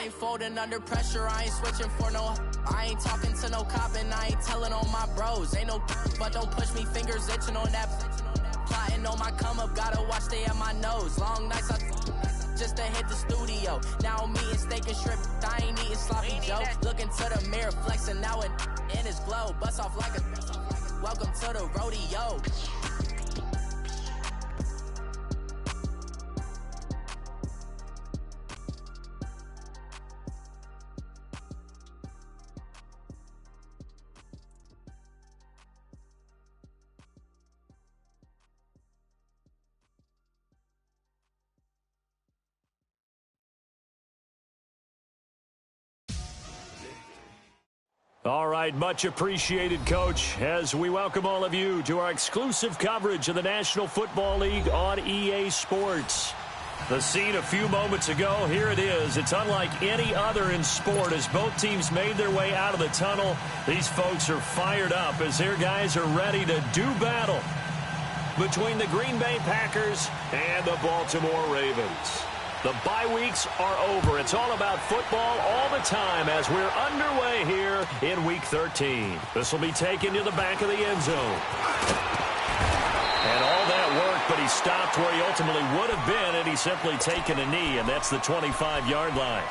ain't folding under pressure, I ain't switching for no. I ain't talking to no cop and I ain't telling on my bros. Ain't no but don't push me, fingers itching on that. Plotting on my come up, gotta watch stay at my nose. Long nights I just to hit the studio. Now I'm eating steak and shrimp, I ain't eating sloppy Joe. Looking to the mirror, flexing now and in his glow. Bust off like a welcome to the rodeo. All right, much appreciated, Coach, as we welcome all of you to our exclusive coverage of the National Football League on EA Sports. The scene a few moments ago, here it is. It's unlike any other in sport as both teams made their way out of the tunnel. These folks are fired up as their guys are ready to do battle between the Green Bay Packers and the Baltimore Ravens. The bye weeks are over. It's all about football all the time as we're underway here in Week 13. This will be taken to the back of the end zone. And all that work, but he stopped where he ultimately would have been, and he's simply taken a knee, and that's the 25-yard line.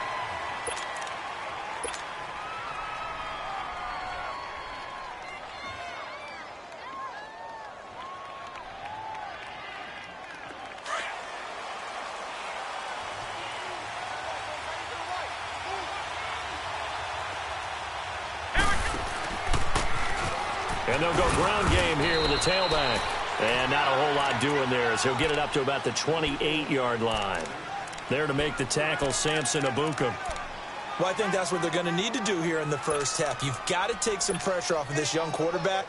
And they'll go ground game here with a tailback. And not a whole lot doing there as he'll get it up to about the 28-yard line. There to make the tackle, Samson Abuka. Well, I think that's what they're going to need to do here in the first half. You've got to take some pressure off of this young quarterback,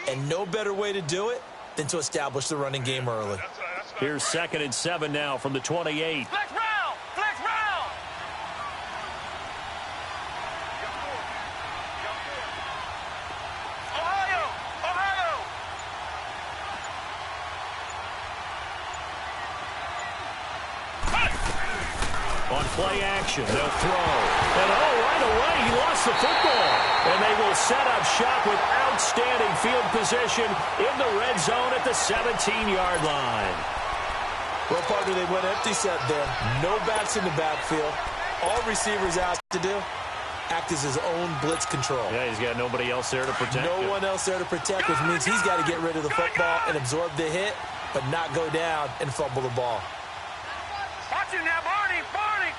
and no better way to do it than to establish the running game early. Here's 2nd and 7 now from the 28. Flex round! Flex round! Ohio! Ohio! On play action, they'll throw. And right away, he lost the football. And they will set up shop with outstanding field position in the red zone at the 17-yard line. Well, partner, they went empty set there. No backs in the backfield. All receivers asked to do, act as his own blitz control. Yeah, he's got nobody else there to protect him. No one else there to protect, which means he's got to get rid of the football and absorb the hit, but not go down and fumble the ball. Watch it now, Barney! Barney!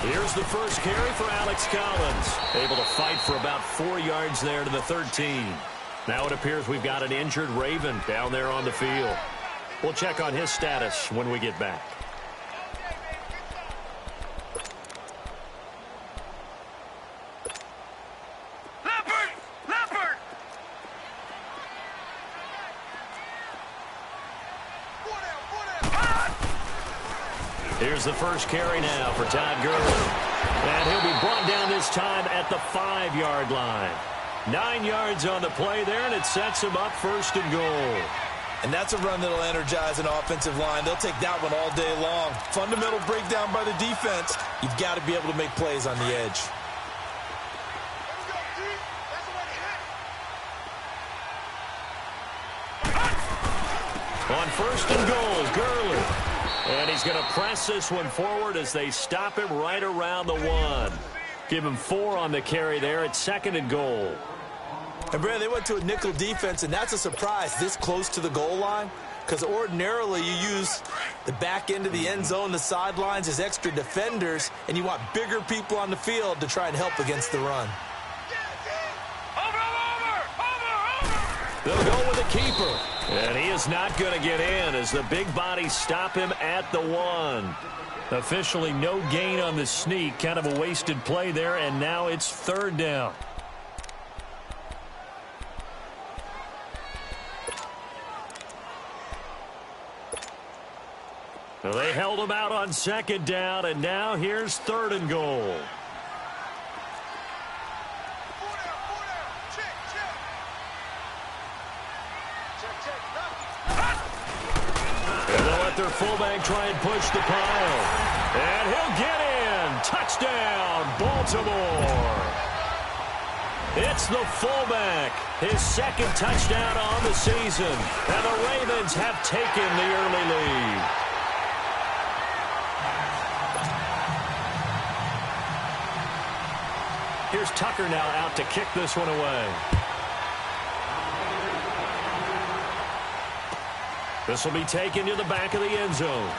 Here's the first carry for Alex Collins. Able to fight for about 4 yards there to the 13. Now it appears we've got an injured Raven down there on the field. We'll check on his status when we get back. Leopard! Leopard! Here's the first carry now for Todd Gurley. And he'll be brought down this time at the 5-yard line. 9 yards on the play there, and it sets him up 1st and goal. And that's a run that'll energize an offensive line. They'll take that one all day long. Fundamental breakdown by the defense. You've got to be able to make plays on the edge. On 1st and goal is Gurley. And he's going to press this one forward as they stop him right around the 1. Give him 4 on the carry there at 2nd and goal. And, Brad, they went to a nickel defense, and that's a surprise this close to the goal line because ordinarily you use the back end of the end zone, the sidelines as extra defenders, and you want bigger people on the field to try and help against the run. They'll go with the keeper. And he is not going to get in as the big bodies stop him at the 1. Officially no gain on the sneak. Kind of a wasted play there, and now it's 3rd down. Well, they held him out on 2nd down, and now here's 3rd and goal. And they'll let their fullback try and push the pile. And he'll get in. touchdown, Baltimore. It's the fullback, his second touchdown on the season, and the Ravens have taken the early lead. Here's Tucker now out to kick this one away. This will be taken to the back of the end zone.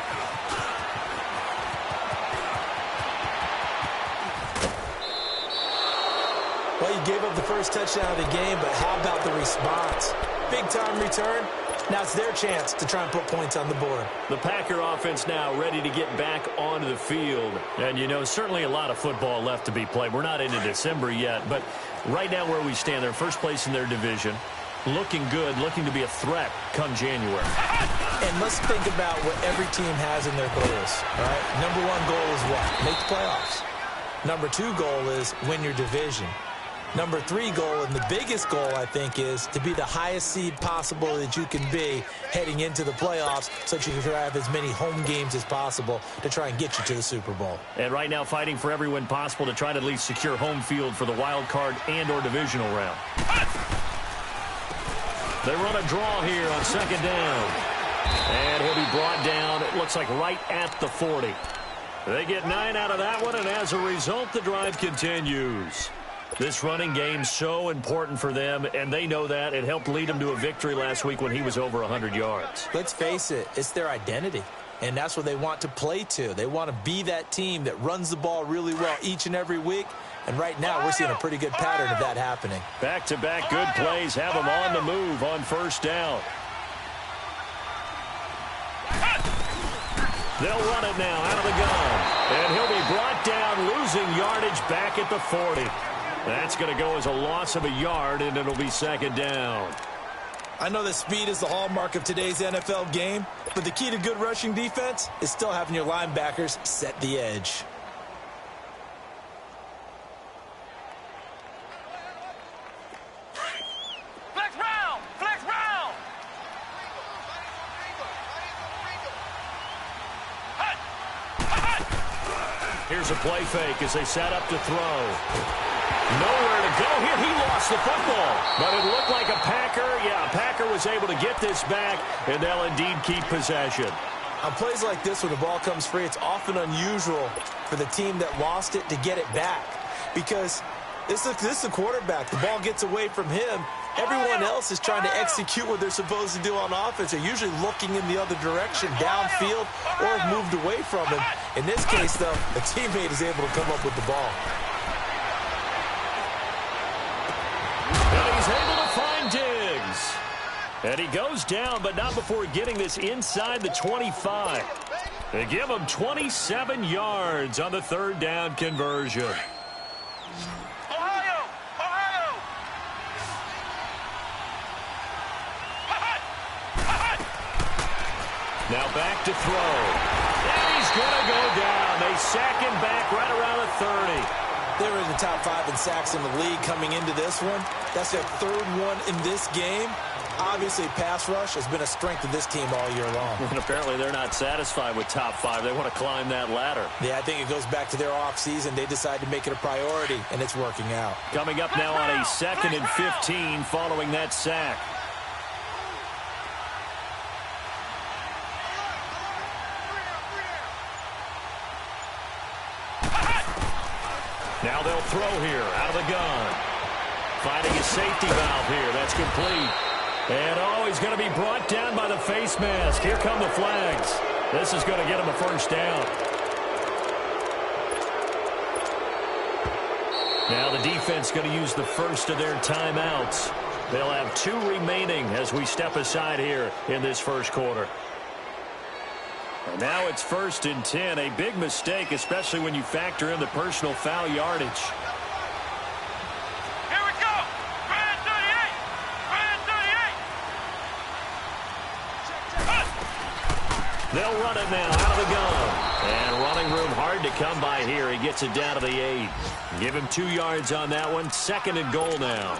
Well, you gave up the first touchdown of the game, but how about the response? Big-time return. Now it's their chance to try and put points on the board. The Packer offense now ready to get back onto the field. And, you know, certainly a lot of football left to be played. We're not into December yet, but right now where we stand, they're first place in their division. Looking good, looking to be a threat come January. And let's think about what every team has in their goals, right? Number one goal is what? Make the playoffs. Number two goal is win your division. Number three goal, and the biggest goal, I think, is to be the highest seed possible that you can be heading into the playoffs so that you can have as many home games as possible to try and get you to the Super Bowl. And right now fighting for every win possible to try to at least secure home field for the wild card and or divisional round. They run a draw here on second down. And he'll be brought down, it looks like right at the 40. They get 9 out of that one, and as a result, the drive continues. This running game so important for them, and they know that. It helped lead them to a victory last week when he was over 100 yards. Let's face it, it's their identity, and that's what they want to play to. They want to be that team that runs the ball really well each and every week, and right now we're seeing a pretty good pattern of that happening. Back-to-back good plays have them on the move on first down. They'll run it now out of the gun, and he'll be brought down, losing yardage back at the 40. That's going to go as a loss of a yard, and it'll be second down. I know that speed is the hallmark of today's NFL game, but the key to good rushing defense is still having your linebackers set the edge. Flex round! Flex round! Here's a play fake as they set up to throw. Nowhere to go here. He lost the football. But it looked like a Packer. Yeah, Packer was able to get this back, and they'll indeed keep possession. On plays like this, when the ball comes free, it's often unusual for the team that lost it to get it back. Because this is the quarterback. The ball gets away from him. Everyone else is trying to execute what they're supposed to do on offense. They're usually looking in the other direction, downfield, or have moved away from him. In this case, though, a teammate is able to come up with the ball. And he's able to find Diggs. And he goes down, but not before getting this inside the 25. They give him 27 yards on the third down conversion. Ohio! Ohio! Now back to throw. And he's going to go down. They sack him back right around the 30. They were in the top 5 in sacks in the league coming into this one. That's their third one in this game. Obviously, pass rush has been a strength of this team all year long. And apparently they're not satisfied with top 5. They want to climb that ladder. Yeah, I think it goes back to their offseason. They decided to make it a priority, and it's working out. Coming up now on a 2nd and 15 following that sack. Now they'll throw here out of the gun. Finding a safety valve here. That's complete. And, oh, he's going to be brought down by the face mask. Here come the flags. This is going to get him a first down. Now the defense going to use the first of their timeouts. They'll have 2 remaining as we step aside here in this first quarter. And now it's 1st and 10. A big mistake, especially when you factor in the personal foul yardage. Here we go! Grand 38! Grand 38! They'll run it now out of the gun. And running room hard to come by here. He gets it down to the 8. Give him 2 yards on that one. 2nd and goal now.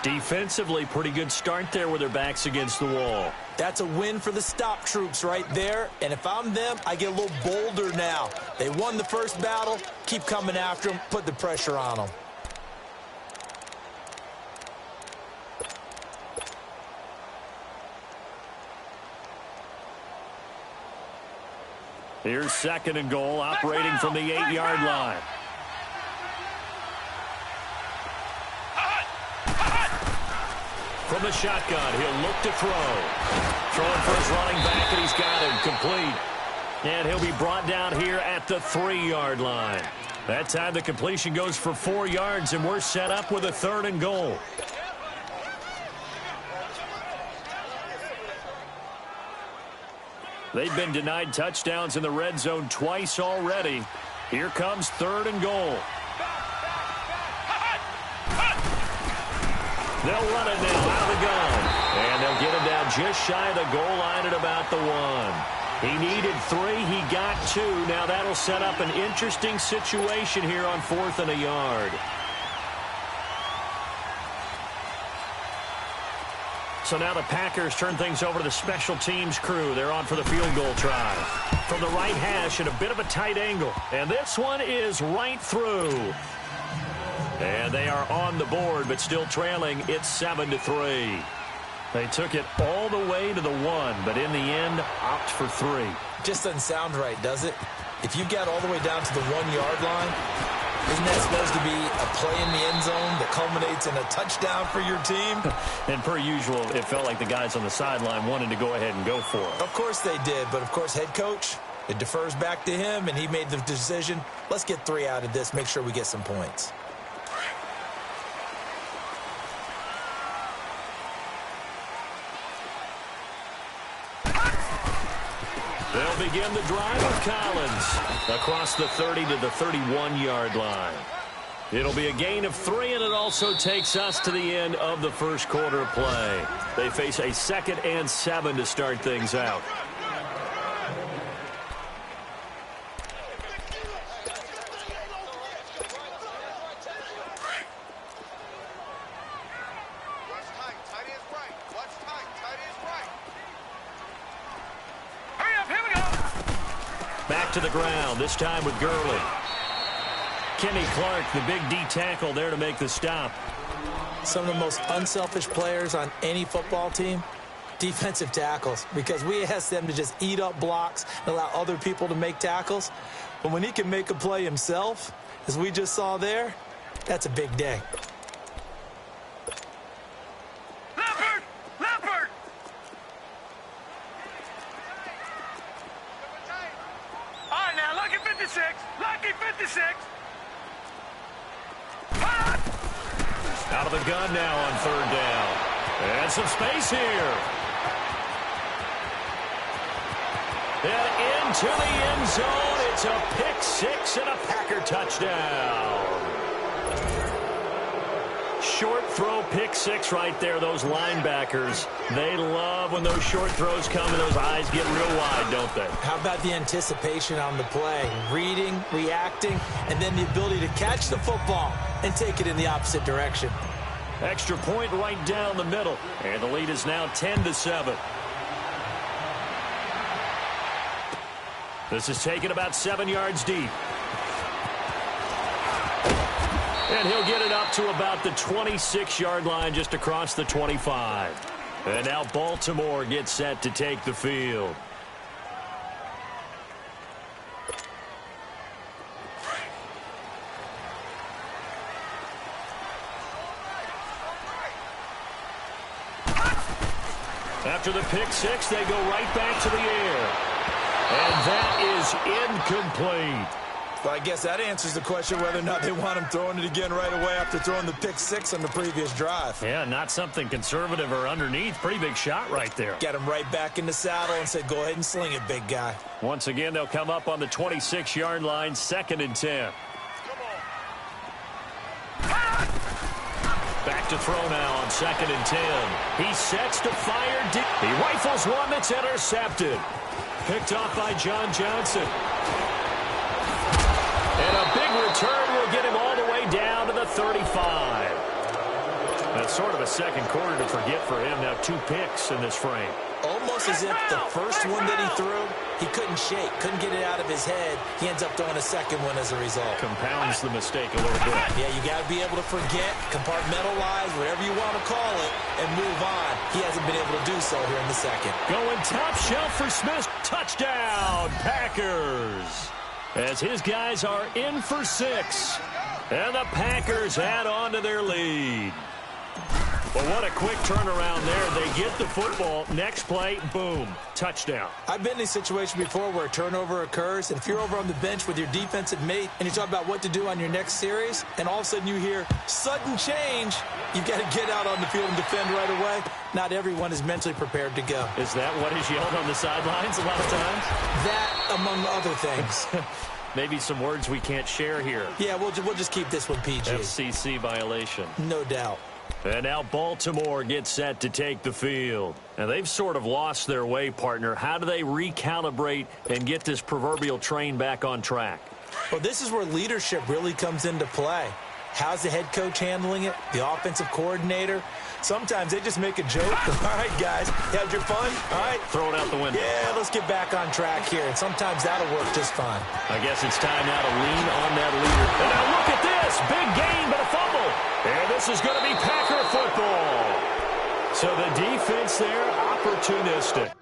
Defensively, pretty good start there with their backs against the wall. That's a win for the stop troops right there. And if I'm them, I get a little bolder now. They won the first battle. Keep coming after them. Put the pressure on them. Here's 2nd and goal, operating from the 8-yard line. From the shotgun, he'll look to throw. Throwing for his running back, and he's got him complete. And he'll be brought down here at the 3-yard line. That time the completion goes for 4 yards, and we're set up with a 3rd and goal. They've been denied touchdowns in the red zone twice already. Here comes 3rd and goal. They'll run it now out of the gun. And they'll get him down just shy of the goal line at about the 1. He needed 3. He got 2. Now that'll set up an interesting situation here on 4th and a yard. So now the Packers turn things over to the special teams crew. They're on for the field goal try. From the right hash at a bit of a tight angle. And this one is right through. And they are on the board, but still trailing. It's 7-3. They took it all the way to the 1, but in the end, opt for 3. Just doesn't sound right, does it? If you get all the way down to the 1-yard line, isn't that supposed to be a play in the end zone that culminates in a touchdown for your team? And per usual, it felt like the guys on the sideline wanted to go ahead and go for it. Of course they did, but of course head coach, it defers back to him, and he made the decision. Let's get 3 out of this, make sure we get some points. They'll begin the drive with Collins across the 30 to the 31-yard line. It'll be a gain of 3, and it also takes us to the end of the first quarter play. They face a 2nd and 7 to start things out. Back to the ground, this time with Gurley. Kenny Clark, the big D tackle there to make the stop. Some of the most unselfish players on any football team, defensive tackles, because we ask them to just eat up blocks and allow other people to make tackles. But when he can make a play himself, as we just saw there, that's a big day. Lucky 56. Out of the gun now on 3rd down. And some space here. And into the end zone. It's a pick 6 and a Packer touchdown. Short throw, pick 6 right there. Those linebackers, they love when those short throws come and those eyes get real wide, don't they? How about the anticipation on the play? Reading, reacting, and then the ability to catch the football and take it in the opposite direction. Extra point right down the middle. And the lead is now 10-7. This is taken about 7 yards deep. And he'll get it up to about the 26-yard line, just across the 25. And now Baltimore gets set to take the field. After the pick 6, they go right back to the air. And that is incomplete. Well, I guess that answers the question whether or not they want him throwing it again right away after throwing the pick 6 on the previous drive. Yeah, not something conservative or underneath. Pretty big shot right there. Get him right back in the saddle and said, go ahead and sling it, big guy. Once again, they'll come up on the 26-yard line, 2nd and 10. Back to throw now on 2nd and 10. He sets to fire deep. He rifles one that's intercepted. Picked off by John Johnson. And a big return will get him all the way down to the 35. The it's sort of a second quarter to forget for him. Now 2 picks in this frame. Almost as if the first one that he threw, he couldn't shake, couldn't get it out of his head. He ends up throwing a second one as a result. Compounds the mistake a little bit. Yeah, you got to be able to forget, compartmentalize, whatever you want to call it, and move on. He hasn't been able to do so here in the second. Going top shelf for Smith. Touchdown, Packers. As his guys are in for 6. And the Packers add on to their lead. Well, what a quick turnaround there. They get the football. Next play, boom, touchdown. I've been in a situation before where a turnover occurs, and if you're over on the bench with your defensive mate and you talk about what to do on your next series, and all of a sudden you hear sudden change, you've got to get out on the field and defend right away. Not everyone is mentally prepared to go. Is that what is yelled on the sidelines a lot of times? That, among other things. Maybe some words we can't share here. Yeah, we'll just keep this one PG. FCC violation. No doubt. And now Baltimore gets set to take the field. Now, they've sort of lost their way, partner. How do they recalibrate and get this proverbial train back on track? Well, this is where leadership really comes into play. How's the head coach handling it? The offensive coordinator? Sometimes they just make a joke. All right, guys, you had your fun? All right. Throw it out the window. Yeah, let's get back on track here. And sometimes that'll work just fine. I guess it's time now to lean on that leader. And now look at this. Big gain, but a fumble. And this is going to be Packer football. So the defense there, opportunistic.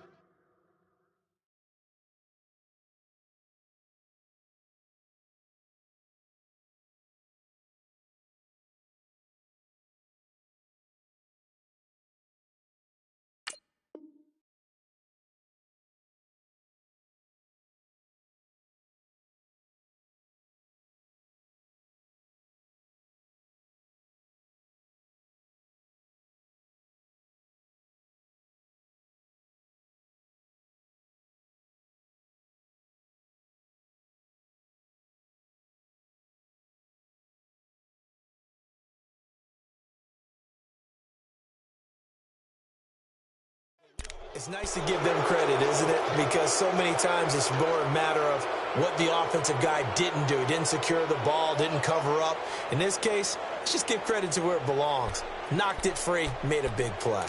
It's nice to give them credit, isn't it? Because so many times it's more a matter of what the offensive guy didn't do. He didn't secure the ball, didn't cover up. In this case, let's just give credit to where it belongs. Knocked it free, made a big play.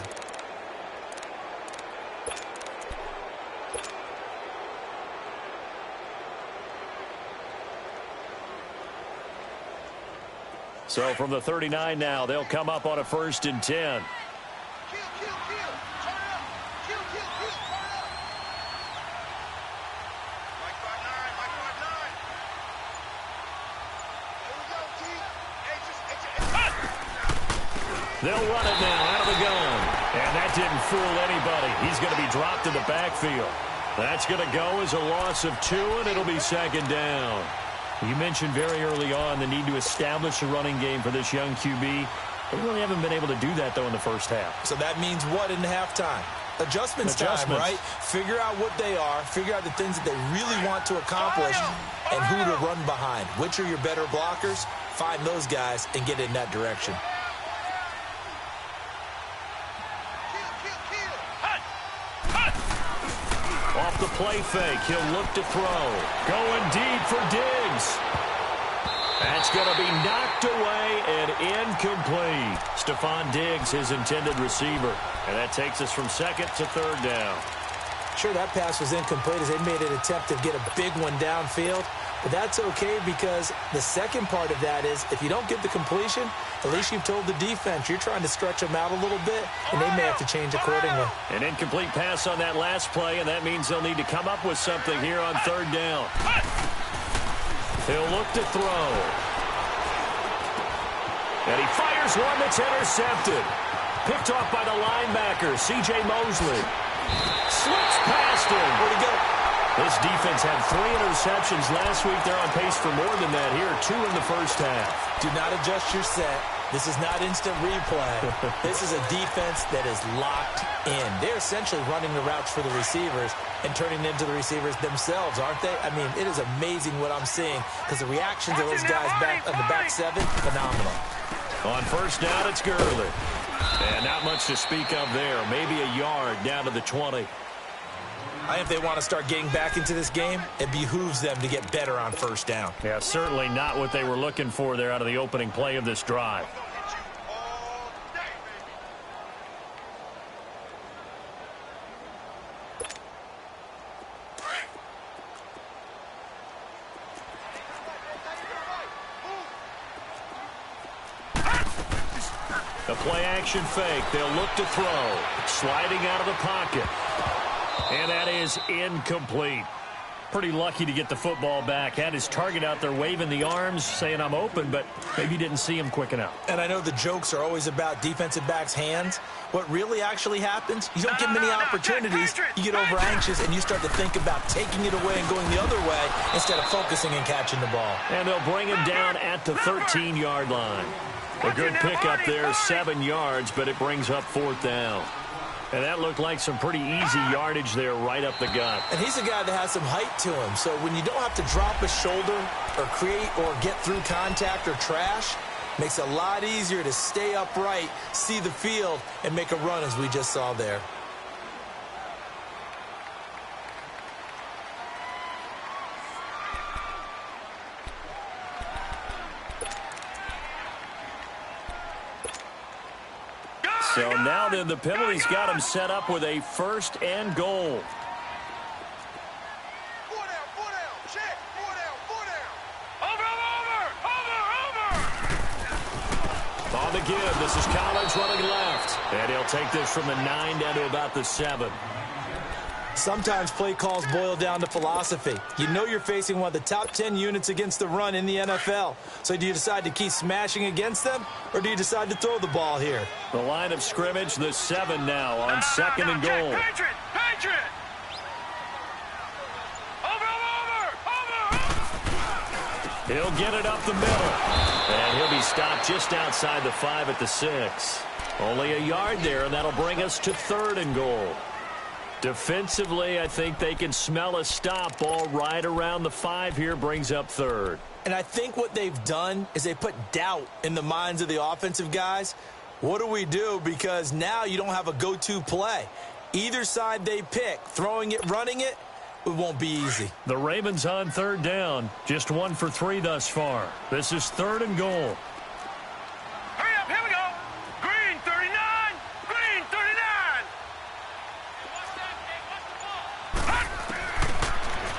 So from the 39 now, they'll come up on a 1st and 10. They'll run it now out of the gun. And that didn't fool anybody. He's going to be dropped in the backfield. That's going to go as a loss of 2, and it'll be 2nd down. You mentioned very early on the need to establish a running game for this young QB. They really haven't been able to do that, though, in the first half. So that means what in halftime? Adjustments time, right? Figure out what they are, figure out the things that they really want to accomplish, and who to run behind. Which are your better blockers? Find those guys and get in that direction. Off the play fake, he'll look to throw. Going deep for Diggs. That's going to be knocked away and incomplete. Stephon Diggs, his intended receiver. And that takes us from 2nd to 3rd down. Sure, that pass was incomplete as they made an attempt to get a big one downfield. But that's okay because the second part of that is if you don't get the completion, at least you've told the defense you're trying to stretch them out a little bit, and they may have to change accordingly. An incomplete pass on that last play, and that means they'll need to come up with something here on 3rd down. He'll look to throw. And he fires one that's intercepted. Picked off by the linebacker, C.J. Mosley. Slips past him. Where'd he go? This defense had 3 interceptions last week. They're on pace for more than that here. 2 in the first half. Do not adjust your set. This is not instant replay. This is a defense that is locked in. They're essentially running the routes for the receivers and turning into the receivers themselves, aren't they? I mean, it is amazing what I'm seeing because the reactions of those guys back on the back 7, phenomenal. On 1st down, it's Gurley. And not much to speak of there. Maybe a yard down to the 20. If they want to start getting back into this game, it behooves them to get better on 1st down. Yeah, certainly not what they were looking for there out of the opening play of this drive. A play-action fake. They'll look to throw. Sliding out of the pocket. And that is incomplete. Pretty lucky to get the football back. Had his target out there waving the arms, saying I'm open, but maybe didn't see him quick enough. And I know the jokes are always about defensive backs' hands. What really actually happens, you don't get many opportunities. You get over anxious, and you start to think about taking it away and going the other way instead of focusing and catching the ball. And they'll bring him down at the 13-yard line. A good pickup there, 7 yards, but it brings up 4th down. And that looked like some pretty easy yardage there right up the gut. And he's a guy that has some height to him. So when you don't have to drop a shoulder or create or get through contact or trash, makes it a lot easier to stay upright, see the field, and make a run as we just saw there. So now then the penalty's got him set up with a 1st and goal. On the give, this is Collins running left. And he'll take this from the 9 down to about the 7. Sometimes play calls boil down to philosophy. You know you're facing one of the top 10 units against the run in the NFL. So do you decide to keep smashing against them, or do you decide to throw the ball here? The line of scrimmage, the 7 now on 2nd and goal. Patriot! Over! He'll get it up the middle. And he'll be stopped just outside the 5 at the 6. Only a yard there, and that'll bring us to 3rd and goal. Defensively, I think they can smell a stop. Ball right around the 5 here, brings up 3rd. And I think what they've done is they put doubt in the minds of the offensive guys. What do we do? Because now you don't have a go-to play. Either side they pick, throwing it, running it, it won't be easy. The Ravens on 3rd down. Just 1 for 3 thus far. This is 3rd and goal. Hurry up, here we go. Green 39, green 39.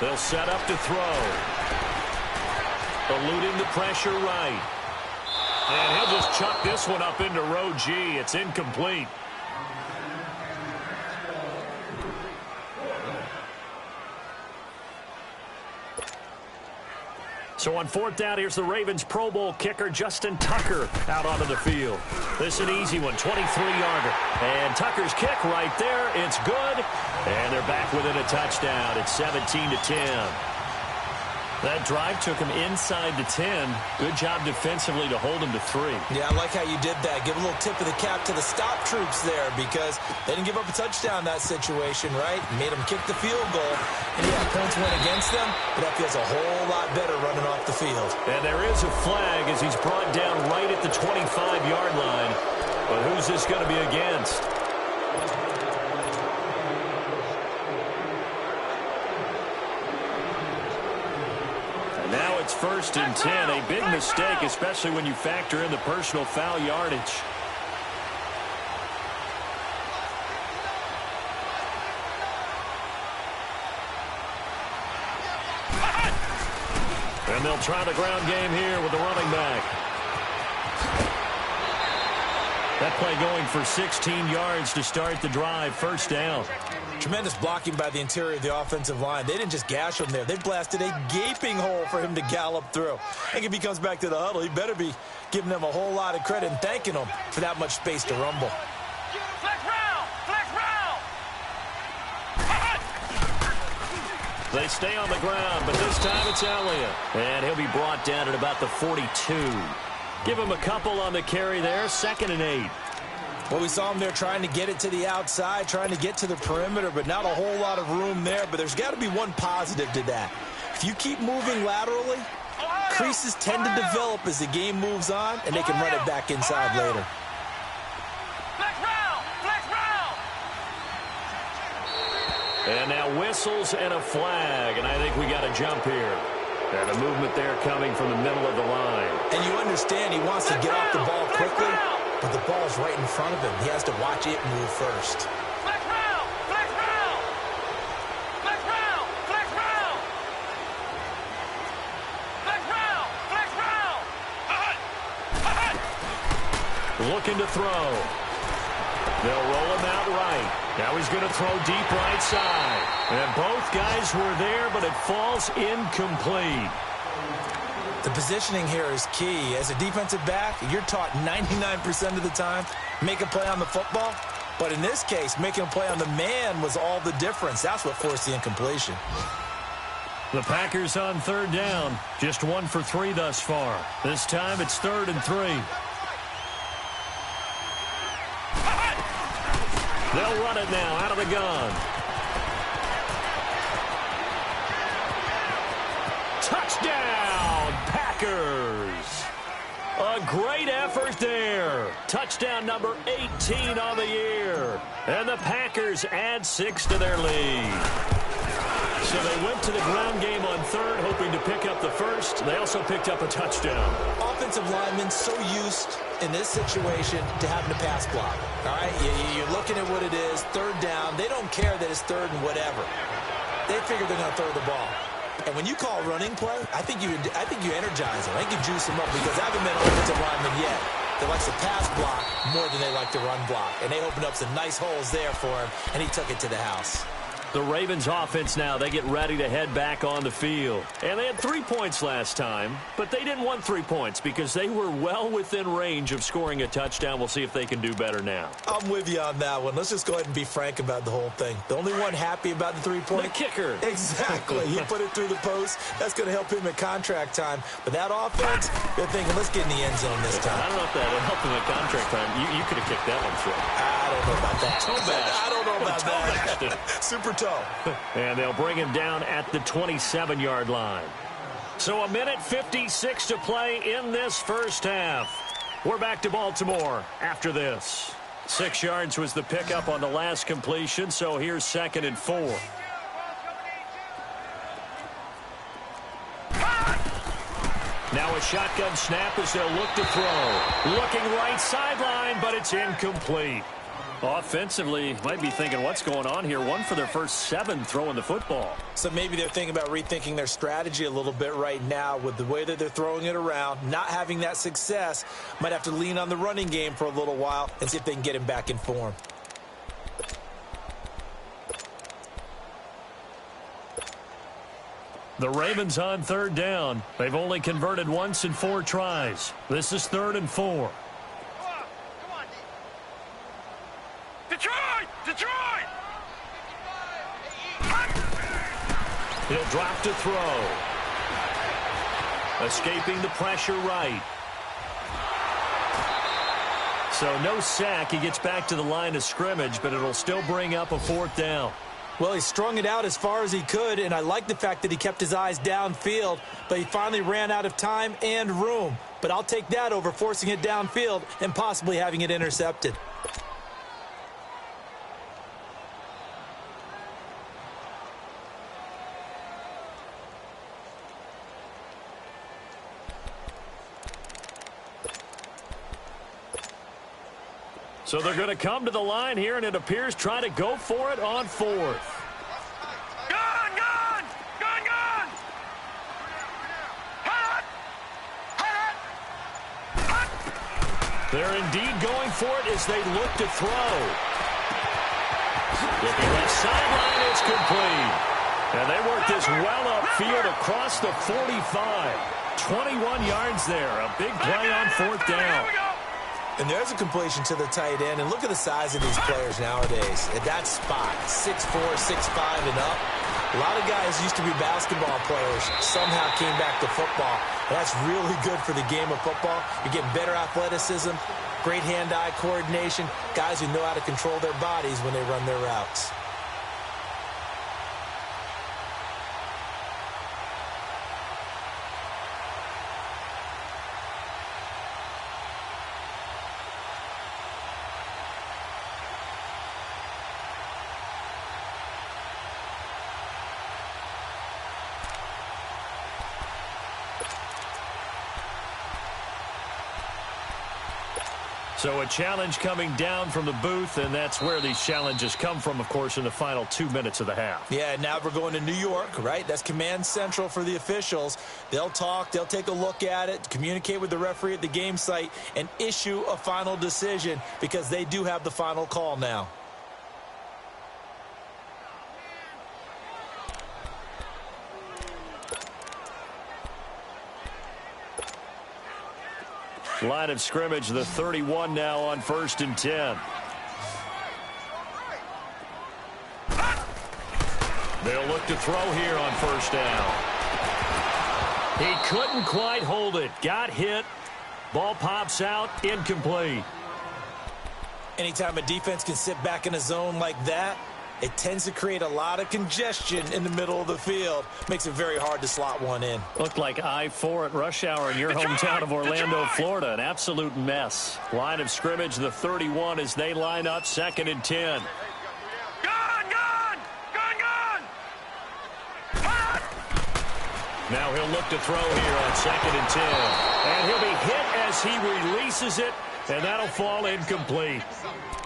They'll set up to throw. Eluding the pressure right. And he'll just chuck this one up into row G. It's incomplete. So on 4th down, here's the Ravens Pro Bowl kicker, Justin Tucker, out onto the field. This is an easy one, 23-yarder. And Tucker's kick right there. It's good. And they're back within a touchdown. It's 17-10. That drive took him inside the 10. Good job defensively to hold him to 3. Yeah, I like how you did that. Give a little tip of the cap to the stop troops there, because they didn't give up a touchdown in that situation, right? Made them kick the field goal. And yeah, points went against them, but that feels a whole lot better running off the field. And there is a flag as he's brought down right at the 25-yard line. But who's this going to be against? Now it's 1st and 10. A big mistake, especially when you factor in the personal foul yardage. And they'll try the ground game here with the running back. That play going for 16 yards to start the drive. 1st down. Tremendous blocking by the interior of the offensive line. They didn't just gash him there. They blasted a gaping hole for him to gallop through. I think if he comes back to the huddle, he better be giving them a whole lot of credit and thanking them for that much space to rumble. Flex round! Flex round! They stay on the ground, but this time it's Elliott. And he'll be brought down at about the 42. Give him a couple on the carry there. 2nd and 8. Well, we saw him there trying to get it to the outside, trying to get to the perimeter, but not a whole lot of room there. But there's got to be one positive to that. If you keep moving laterally, creases tend to develop as the game moves on, and they can run it back inside later. Flex round! Flex round! And now whistles and a flag, and I think we got a jump here. And a movement there coming from the middle of the line. And you understand he wants to get off the ball quickly, but the ball's right in front of him. He has to watch it move first. Flex round! Flex round! Flex round! Flex round! Flex round! Flex round! looking to throw. They'll roll him out right. Now he's going to throw deep right side. And both guys were there, but it falls incomplete. The positioning here is key. As a defensive back, you're taught 99% of the time, make a play on the football. But in this case, making a play on the man was all the difference. That's what forced the incompletion. The Packers on third down. Just 1 for 3 thus far. This time it's 3rd and 3. They'll run it now out of the gun. Touchdown, Packers. A great effort there. Touchdown number 18 on the year. And the Packers add 6 to their lead. So they went to the ground game on third, hoping to pick up the first. They also picked up a touchdown. Offensive linemen so used in this situation to having to pass block. All right, you're looking at what it is, third down. They don't care that it's third and whatever. They figure they're going to throw the ball. And when you call running play, I think you energize them. I think you juice them up because I haven't been an offensive lineman yet that likes to pass block more than they like to run block. And they opened up some nice holes there for him, and he took it to the house. The Ravens offense now, they get ready to head back on the field. And they had 3 points last time, but they didn't want 3 points because they were well within range of scoring a touchdown. We'll see if they can do better now. I'm with you on that one. Let's just go ahead and be frank about the whole thing. The only one happy about the 3-point? The kicker. Exactly. He put it through the post. That's going to help him at contract time. But that offense, they're thinking, let's get in the end zone this time. I don't know if that will help him at contract time. You could have kicked that one through. I don't know about that. I don't know about that. Super toe. And they'll bring him down at the 27-yard line. So 1:56 to play in this first half. We're back to Baltimore after this. 6 yards was the pickup on the last completion, so here's 2nd and 4. Now a shotgun snap as they'll look to throw. Looking right sideline, but it's incomplete. Offensively, might be thinking, what's going on here? 1 for their first 7 throwing the football. So maybe they're thinking about rethinking their strategy a little bit right now with the way that they're throwing it around, not having that success. Might have to lean on the running game for a little while and see if they can get him back in form. The Ravens on third down. They've only converted once in 4 tries. This is 3rd and 4. Detroit! He'll drop to throw. Escaping the pressure right. So no sack. He gets back to the line of scrimmage, but it'll still bring up a 4th down. Well, he strung it out as far as he could, and I like the fact that he kept his eyes downfield, but he finally ran out of time and room. But I'll take that over forcing it downfield and possibly having it intercepted. So they're going to come to the line here, and it appears try to go for it on 4th. Gun! Hot! They're indeed going for it as they look to throw. Looking left sideline, it's complete. And they work this well upfield across the 45. 21 yards there. A big play on 4th down. And there's a completion to the tight end. And look at the size of these players nowadays. At that spot, 6'4", 6'5", and up. A lot of guys used to be basketball players, somehow came back to football. And that's really good for the game of football. You're getting better athleticism, great hand-eye coordination, guys who know how to control their bodies when they run their routes. So a challenge coming down from the booth, and that's where these challenges come from, of course, in the final 2 minutes of the half. Yeah, now we're going to New York, right? That's command central for the officials. They'll talk, they'll take a look at it, communicate with the referee at the game site, and issue a final decision because they do have the final call now. Line of scrimmage, the 31 now on 1st and 10. They'll look to throw here on 1st down. He couldn't quite hold it. Got hit. Ball pops out. Incomplete. Anytime a defense can sit back in a zone like that, it tends to create a lot of congestion in the middle of the field. Makes it very hard to slot one in. Looked like I-4 at rush hour in your hometown of Orlando, Florida. An absolute mess. Line of scrimmage, the 31 as they line up 2nd and 10. Now he'll look to throw here on 2nd and 10. And he'll be hit as he releases it, and that'll fall incomplete.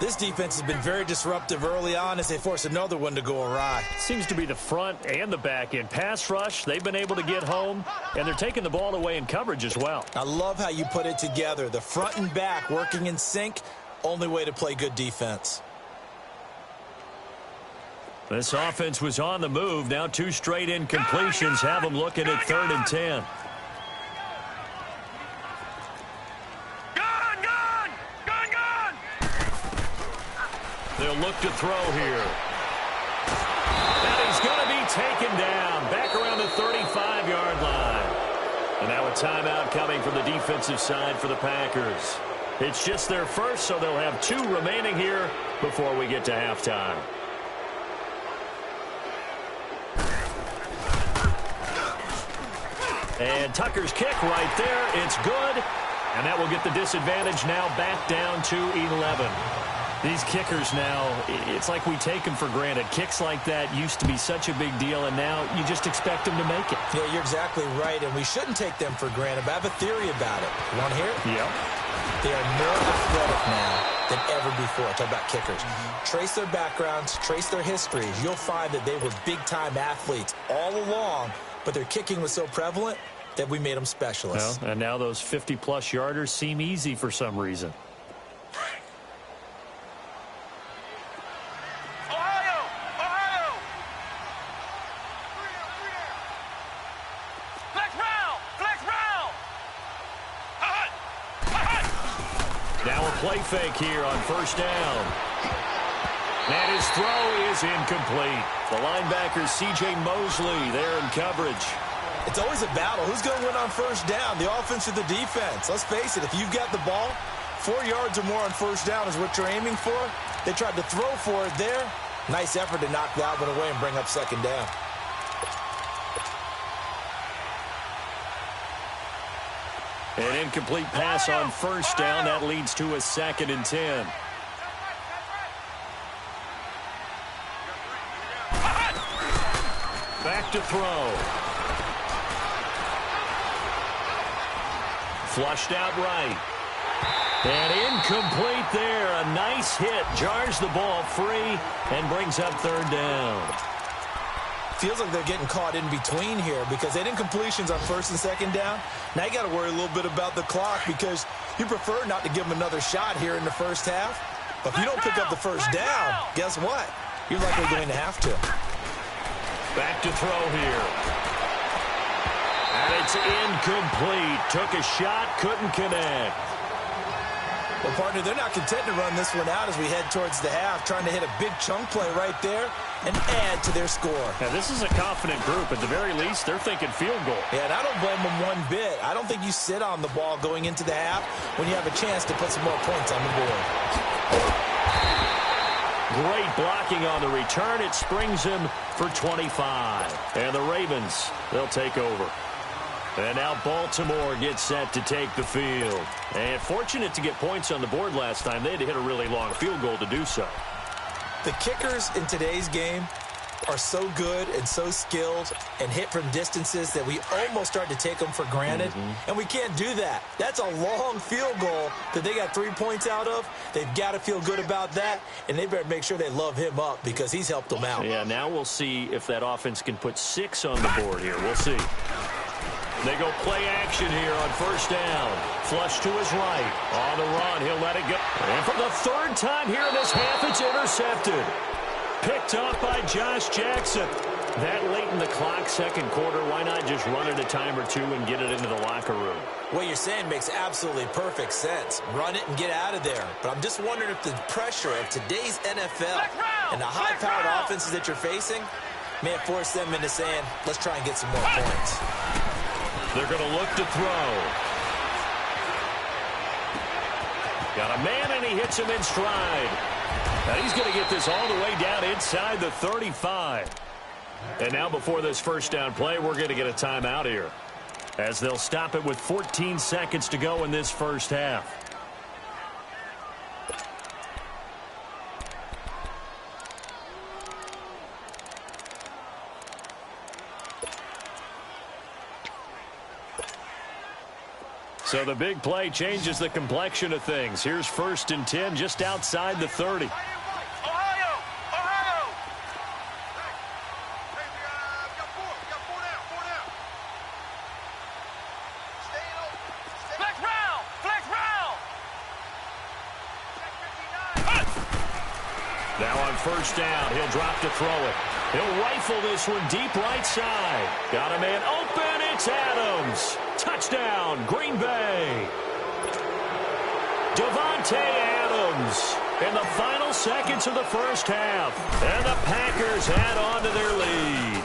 This defense has been very disruptive early on as they force another one to go awry. Seems to be the front and the back end. Pass rush, they've been able to get home, and they're taking the ball away in coverage as well. I love how you put it together. The front and back working in sync, only way to play good defense. This offense was on the move. Now 2 straight incompletions have them looking at 3rd and 10. They'll look to throw here. And he's going to be taken down back around the 35-yard line. And now a timeout coming from the defensive side for the Packers. It's just their first, so they'll have 2 remaining here before we get to halftime. And Tucker's kick right there. It's good. And that will get the disadvantage now back down to 11. These kickers now, it's like we take them for granted. Kicks like that used to be such a big deal, and now you just expect them to make it. Yeah, you're exactly right, and we shouldn't take them for granted, but I have a theory about it. You want to hear it? Yeah. They are more athletic now than ever before. Talk about kickers. Trace their backgrounds, trace their histories. You'll find that they were big-time athletes all along, but their kicking was so prevalent that we made them specialists. Well, and now those 50-plus yarders seem easy for some reason. Play fake here on 1st down. And his throw is incomplete. The linebacker, C.J. Mosley, there in coverage. It's always a battle. Who's going to win on 1st down, the offense or the defense? Let's face it, if you've got the ball, 4 yards or more on 1st down is what you're aiming for. They tried to throw for it there. Nice effort to knock that one away and bring up 2nd down. An incomplete pass on 1st down. That leads to a 2nd and 10. Back to throw. Flushed out right. And incomplete there. A nice hit. Jars the ball free and brings up 3rd down. Feels like they're getting caught in between here because they had incompletions on 1st and 2nd down. Now you got to worry a little bit about the clock because you prefer not to give them another shot here in the 1st half. But if you don't pick up the 1st down, guess what? You're likely going to have to. Back to throw here. And it's incomplete. Took a shot, couldn't connect. Well, partner, they're not content to run this one out as we head towards the half, trying to hit a big chunk play right there and add to their score. Now, this is a confident group. At the very least, they're thinking field goal. Yeah, and I don't blame them one bit. I don't think you sit on the ball going into the half when you have a chance to put some more points on the board. Great blocking on the return. It springs him for 25. And the Ravens, they'll take over. And now Baltimore gets set to take the field. And fortunate to get points on the board last time. They had to hit a really long field goal to do so. The kickers in today's game are so good and so skilled and hit from distances that we almost start to take them for granted, and we can't do that. That's a long field goal that they got 3 points out of. They've got to feel good about that, and they better make sure they love him up because he's helped them out. Yeah, now we'll see if that offense can put 6 on the board here. We'll see. They go play action here on first down. Flush to his right. On the run, he'll let it go. And for the third time here in this half, it's intercepted. Picked up by Josh Jackson. That late in the clock, second quarter, why not just run it a time or two and get it into the locker room? What you're saying makes absolutely perfect sense. Run it and get out of there. But I'm just wondering if the pressure of today's NFL and the high-powered offenses that you're facing may have forced them into saying, let's try and get some more points. They're going to look to throw. Got a man, and he hits him in stride. Now he's going to get this all the way down inside the 35. And now before this first down play, we're going to get a timeout here, as they'll stop it with 14 seconds to go in this first half. So the big play changes the complexion of things. Here's 1st and 10 just outside the 30. Now on first down, he'll drop to throw it. He'll rifle this one deep right side. Got a man open. It's Adams. Touchdown, Green Bay. Davante Adams in the final seconds of the first half. And the Packers add on to their lead.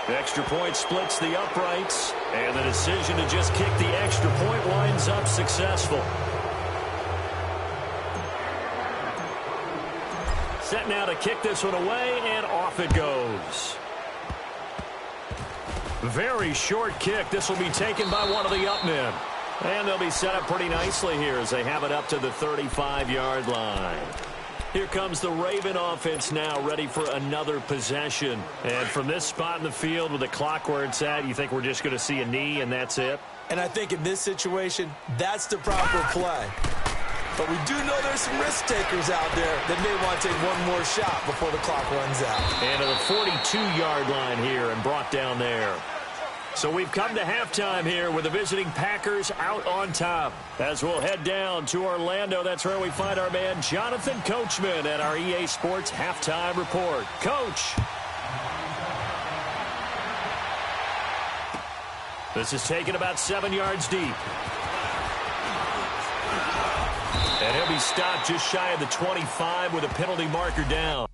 The extra point splits the uprights. And the decision to just kick the extra point winds up successful. Set now to kick this one away, and off it goes. Very short kick. This will be taken by one of the up men. And they'll be set up pretty nicely here as they have it up to the 35-yard line. Here comes the Raven offense now, ready for another possession. And from this spot in the field with the clock where it's at, you think we're just going to see a knee and that's it? And I think in this situation, that's the proper play. But we do know there's some risk takers out there that may want to take one more shot before the clock runs out. And to the 42-yard line here and brought down there. So we've come to halftime here with the visiting Packers out on top. As we'll head down to Orlando, that's where we find our man Jonathan Coachman at our EA Sports Halftime Report. Coach. This is taken about 7 yards deep. And he'll be stopped just shy of the 25 with a penalty marker down.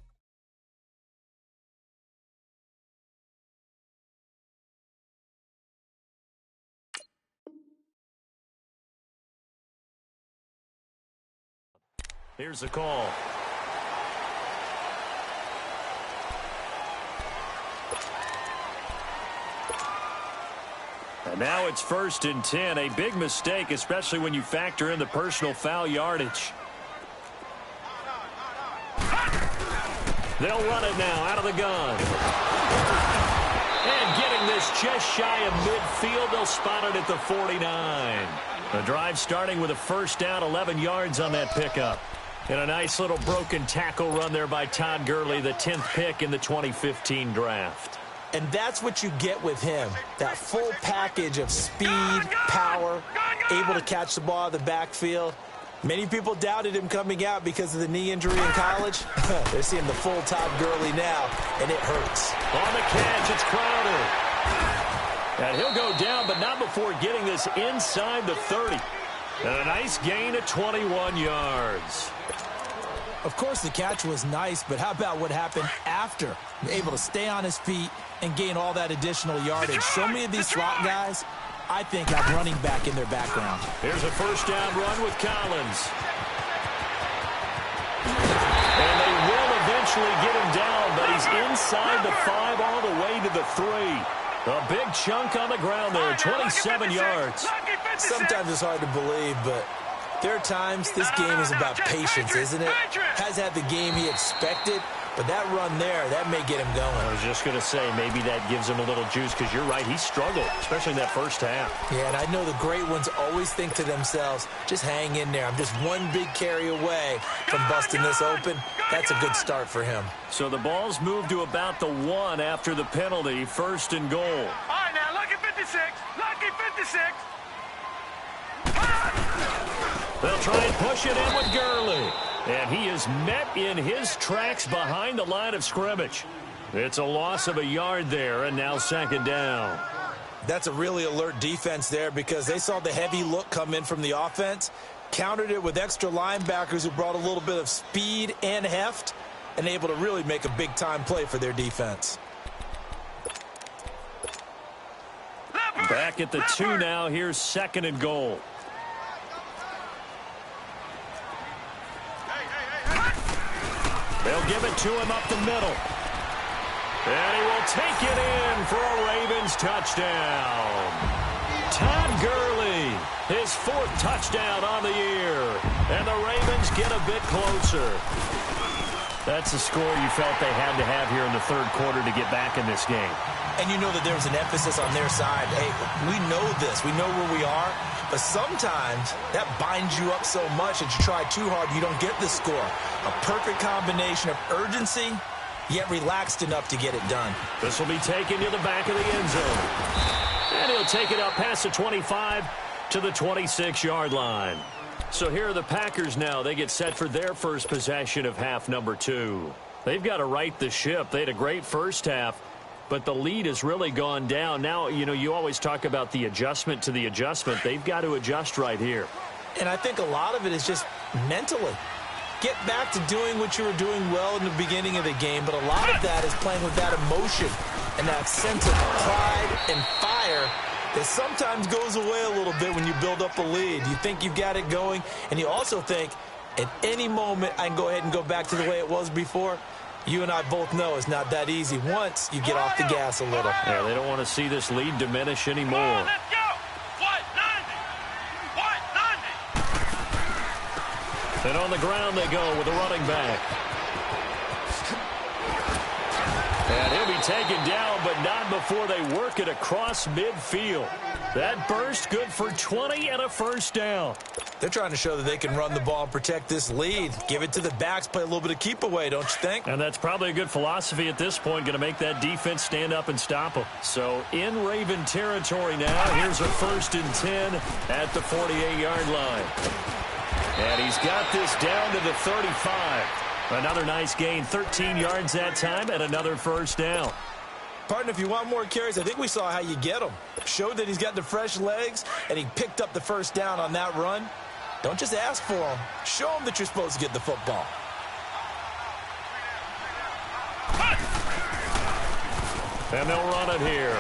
Here's the call. And now it's 1st and 10. A big mistake, especially when you factor in the personal foul yardage. They'll run it now out of the gun. And getting this just shy of midfield, they'll spot it at the 49. The drive starting with a first down, 11 yards on that pickup. And a nice little broken tackle run there by Todd Gurley, the 10th pick in the 2015 draft. And that's what you get with him, that full package of speed, power, able to catch the ball out of the backfield. Many people doubted him coming out because of the knee injury in college. They're seeing the full Todd Gurley now, and it hurts. On the catch, it's Crowder. And he'll go down, but not before getting this inside the 30. And a nice gain of 21 yards. Of course, the catch was nice, but how about what happened after? Able to stay on his feet and gain all that additional yardage. So many of these slot guys, I think, have running back in their background. Here's a first down run with Collins. And they will eventually get him down, but he's inside the 5 all the way to the 3. A big chunk on the ground there, 27 yards. Sometimes it's hard to believe, but there are times this game is about patience, isn't it? Has had the game he expected, But that run there, that may get him going. I was just going to say, maybe that gives him a little juice, because you're right, he struggled, especially in that first half. Yeah, and I know the great ones always think to themselves, just hang in there. I'm just one big carry away from busting this open. That's a good start for him. So the ball's moved to about the 1 after the penalty, 1st and goal. All right, now, lucky 56. Lucky 56. They'll try and push it in with Gurley. And he is met in his tracks behind the line of scrimmage. It's a loss of a yard there, and now 2nd down. That's a really alert defense there, because they saw the heavy look come in from the offense, countered it with extra linebackers who brought a little bit of speed and heft, and able to really make a big-time play for their defense. Back at the 2 now. Here's 2nd and goal. They'll give it to him up the middle. And he will take it in for a Ravens touchdown. Todd Gurley, his 4th touchdown on the year. And the Ravens get a bit closer. That's the score you felt they had to have here in the 3rd quarter to get back in this game. And you know that there was an emphasis on their side. Hey, we know this. We know where we are. But sometimes that binds you up so much that you try too hard, you don't get the score. A perfect combination of urgency, yet relaxed enough to get it done. This will be taken to the back of the end zone. And he'll take it up past the 25 to the 26-yard line. So here are the Packers now. They get set for their first possession of half number 2. They've got to right the ship. They had a great first half, but the lead has really gone down. Now, you know, you always talk about the adjustment to the adjustment. They've got to adjust right here. And I think a lot of it is just mentally. Get back to doing what you were doing well in the beginning of the game, but a lot of that is playing with that emotion and that sense of pride and fire that sometimes goes away a little bit when you build up a lead. You think you've got it going, and you also think at any moment I can go ahead and go back to the way it was before. You and I both know it's not that easy once you get off the gas a little. Yeah, they don't want to see this lead diminish anymore. Let's go. What, 90? What, 90? And on the ground they go with the running back. And he'll be taken down, but not before they work it across midfield. That burst good for 20 and a first down. They're trying to show that they can run the ball and protect this lead. Give it to the backs, play a little bit of keep away, don't you think? And that's probably a good philosophy at this point, going to make that defense stand up and stop them. So in Raven territory now, here's a 1st and 10 at the 48-yard line. And he's got this down to the 35. Another nice gain, 13 yards that time, and another first down. Partner, if you want more carries, I think we saw how you get them. Showed that he's got the fresh legs, and he picked up the first down on that run. Don't just ask for them. Show them that you're supposed to get the football. And they'll run it here.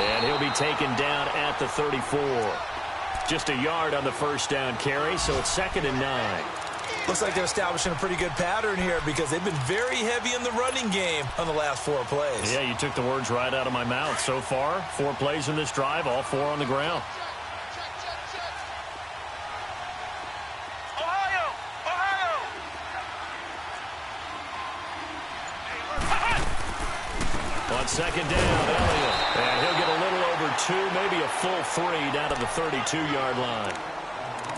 And he'll be taken down at the 34. Just a yard on the first down carry, so it's 2nd and 9. Looks like they're establishing a pretty good pattern here because they've been very heavy in the running game on the last 4 plays. Yeah, you took the words right out of my mouth. So far, 4 plays in this drive, all 4 on the ground. Ohio! Ohio! On 2nd down, Elliott. And he'll get a little over 2, maybe a full 3 down to the 32-yard line.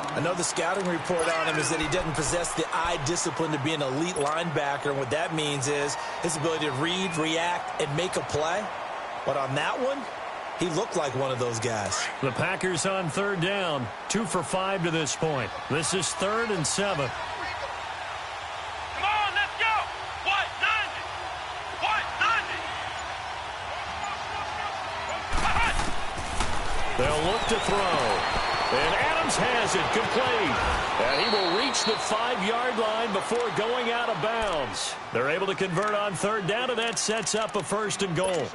I know the scouting report on him is that he doesn't possess the eye discipline to be an elite linebacker, and what that means is his ability to read, react, and make a play. But on that one, he looked like one of those guys. The Packers on 3rd down, 2 for 5 to this point. This is 3rd and 7. Come on, let's go! What, 90? What, 90? They'll look to throw. And Adams has it complete. And he will reach the 5-yard line before going out of bounds. They're able to convert on 3rd down, and that sets up a 1st and goal.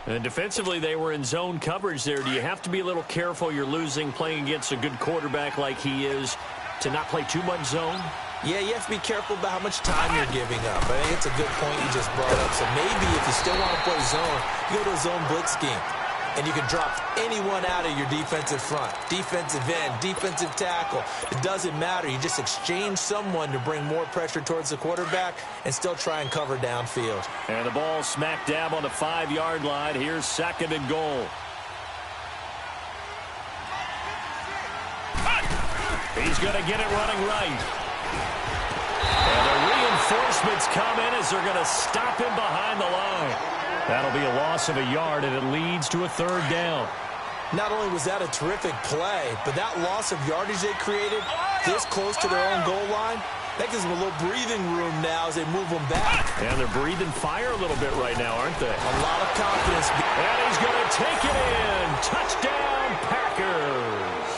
And defensively, they were in zone coverage there. Do you have to be a little careful? You're losing, playing against a good quarterback like he is, to not play too much zone? Yeah, you have to be careful about how much time you're giving up. I think it's a good point you just brought up. So maybe if you still want to play zone, you go to a zone blitz scheme. and you can drop anyone out of your defensive front. Defensive end, defensive tackle. It doesn't matter. You just exchange someone to bring more pressure towards the quarterback and still try and cover downfield. And the ball smack dab on the 5-yard line. Here's 2nd and goal. He's going to get it running right. And the reinforcements come in as they're going to stop him behind the line. That'll be a loss of a yard, and it leads to a 3rd down. Not only was that a terrific play, but that loss of yardage they created this close to their own goal line, that gives them a little breathing room now as they move them back. And they're breathing fire a little bit right now, aren't they? A lot of confidence. And he's going to take it in. Touchdown, Packers.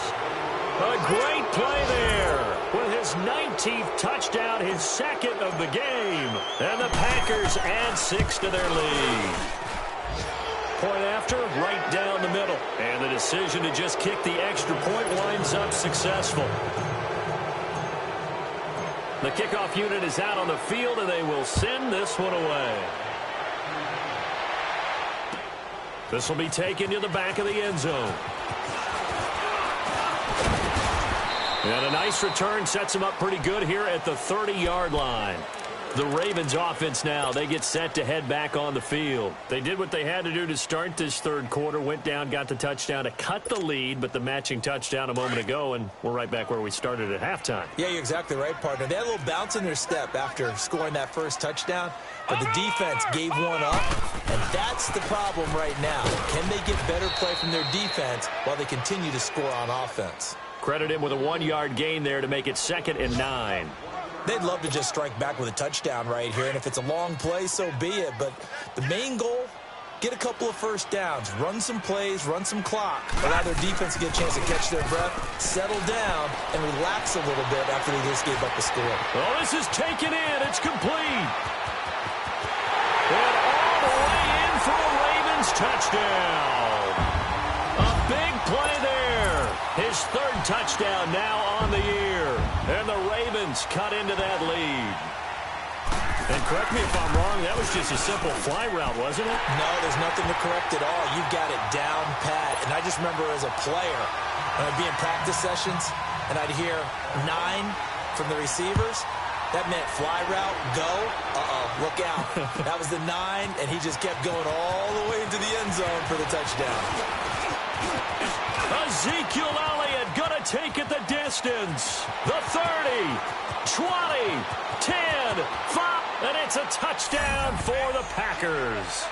A great play there. With his 19th touchdown, his 2nd of the game. And the Packers add 6 to their lead. Point after, right down the middle. And the decision to just kick the extra point winds up successful. The kickoff unit is out on the field, and they will send this one away. This will be taken to the back of the end zone. And a nice return sets him up pretty good here at the 30-yard line. The Ravens offense now, they get set to head back on the field. They did what they had to do to start this 3rd quarter, went down, got the touchdown to cut the lead, but the matching touchdown a moment ago, and we're right back where we started at halftime. Yeah, you're exactly right, partner. They had a little bounce in their step after scoring that first touchdown, but the defense gave one up, and that's the problem right now. Can they get better play from their defense while they continue to score on offense? Credit him with a 1-yard gain there to make it 2nd and 9. They'd love to just strike back with a touchdown right here, and if it's a long play, so be it. But the main goal, get a couple of first downs, run some plays, run some clock, allow their defense to get a chance to catch their breath, settle down, and relax a little bit after they just gave up the score. Oh, this is taken in. It's complete. And all the way in for a Ravens touchdown. A big play there. His 3rd touchdown now on the year. And the Ravens cut into that lead. And correct me if I'm wrong, that was just a simple fly route, wasn't it? No, there's nothing to correct at all. You've got it down pat. And I just remember as a player, when I'd be in practice sessions, and I'd hear 9 from the receivers, that meant fly route, go, look out. That was the 9, and he just kept going all the way into the end zone for the touchdown. Ezekiel Elliott gonna take it the distance. The 30, 20, 10, 5, and it's a touchdown for the Packers.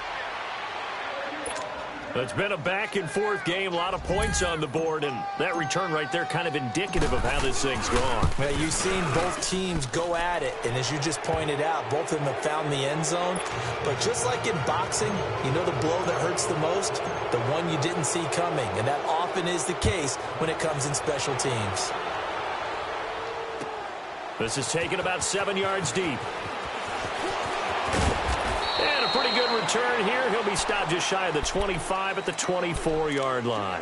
It's been a back-and-forth game, a lot of points on the board, and that return right there kind of indicative of how this thing's gone. Well, you've seen both teams go at it, and as you just pointed out, both of them have found the end zone. But just like in boxing, you know the blow that hurts the most? The one you didn't see coming, and that often is the case when it comes in special teams. This is taken about 7 yards deep. And a pretty good return here. He'll be stopped just shy of the 25 at the 24-yard line.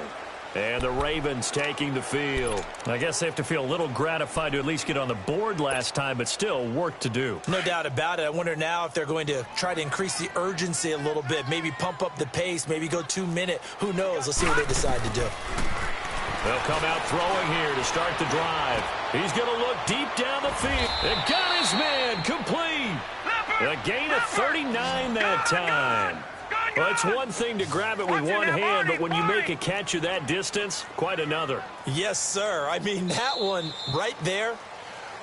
And the Ravens taking the field. I guess they have to feel a little gratified to at least get on the board last time, but still work to do. No doubt about it. I wonder now if they're going to try to increase the urgency a little bit, maybe pump up the pace, maybe go 2-minute. Who knows? Let's see what they decide to do. They'll come out throwing here to start the drive. He's going to look deep down the field. And got his man complete. A gain of 39 that time. Well, it's one thing to grab it with one hand, but when you make a catch of that distance, quite another. Yes, sir. I mean, that one right there,